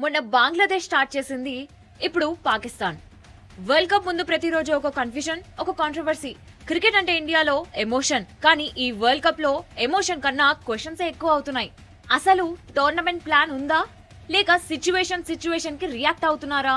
మొన్న బంగ్లాదేశ్ స్టార్ట్ చేసింది, ఇప్పుడు పాకిస్తాన్. వరల్డ్ కప్ ముందు ప్రతిరోజు ఒక కన్ఫ్యూజన్, ఒక కాంట్రవర్సీ. క్రికెట్ అంటే ఇండియాలో ఎమోషన్, కానీ ఈ వరల్డ్ కప్ లో ఎమోషన్ కన్నా క్వశ్చన్స్ ఎక్కువ అవుతున్నాయి. అసలు టోర్నమెంట్ ప్లాన్ ఉందా, లేక సిచ్యువేషన్ కి రియాక్ట్ అవుతున్నారా?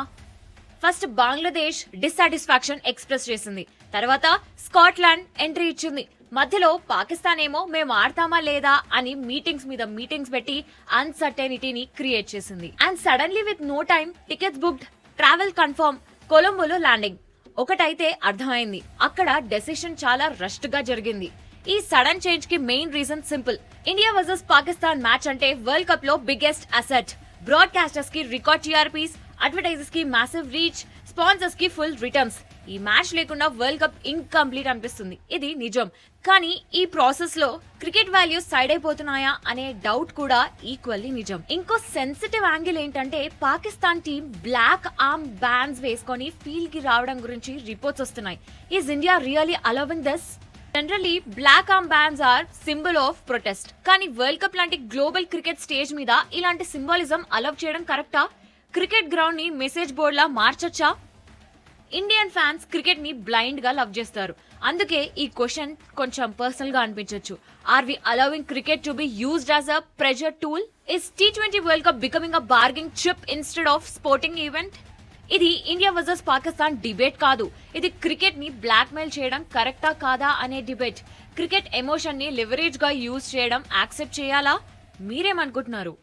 ఫస్ట్ బంగ్లాదేశ్ డిస్సాటిస్ఫాక్షన్ ఎక్స్ప్రెస్ చేసింది, తర్వాత స్కాట్లాండ్ ఎంట్రీ ఇచ్చింది. మధ్యలో పాకిస్తాన్ ఏమో మేము ఆడతామా లేదా అని మీటింగ్స్ మీద మీటింగ్స్ పెట్టి అన్సర్టెనిటీని క్రియేట్ చేసింది. And suddenly with no time tickets booked, travel confirm, కొలంబోలో ల్యాండింగ్. ఒకటైతే అర్థమైంది, అక్కడ డెసిషన్ చాలా రష్డ్ గా జరిగింది. ఈ సడన్ చేంజ్ కి main reason simple. India versus Pakistan match అంటే వరల్డ్ కప్ లో బిగ్గెస్ట్ అసెట్. బ్రాడ్కాస్టర్స్ కి రికార్డ్ టీఆర్పీస్, అడ్వర్టైజర్స్ కి మ్యాసివ్ రీచ్, స్పాన్సర్స్ కి ఫుల్ రిటర్న్స్. ఈ మ్యాచ్ లేకుండా వరల్డ్ కప్ ఇన్కంప్లీట్ అనిపిస్తుంది, ఇది నిజం. కానీ ఈ ప్రాసెస్ లో క్రికెట్ వాల్యూస్ సైడ్ అయిపోతున్నాయా అనే డౌట్ కూడా ఈక్వల్లీ నిజం. ఇంకో సెన్సిటివ్ యాంగిల్ ఏంటంటే Pakistan team black arm bands వేసుకొని ఫీల్డ్ కి రావడం గురించి రిపోర్ట్స్ వస్తున్నాయి. Is India really allowing this? Generally black arm bands are symbol of protest, కానీ వరల్డ్ కప్ లాంటి గ్లోబల్ క్రికెట్ స్టేజ్ మీద ఇలాంటి సింబాలిజం అలౌ చేయడం కరెక్టా? క్రికెట్ గ్రౌండ్ ని మెసేజ్ బోర్డ్ లా మార్చొచ్చా? ఇండియన్ ఫ్యాన్స్ క్రికెట్ ని బ్లైండ్ గా లవ్ చేస్తారు, అందుకే ఈ క్వశ్చన్ కొంచెం పర్సనల్ గా అనిపించొచ్చు. Are we allowing cricket to be used as a pressure tool? Is T20 world cup becoming a bargaining chip instead of sporting event? ఇది ఇండియా వర్సెస్ పాకిస్తాన్ డిబేట్ కాదు, ఇది క్రికెట్ ని బ్లాక్ మెయిల్ చేయడం కరెక్టా కాదా అనే డిబేట్. క్రికెట్ ఎమోషన్ ని leverage గా యూజ్ చేయడం యాక్సెప్ట్ చేయాలా? మీరేమనుకుంటున్నారు?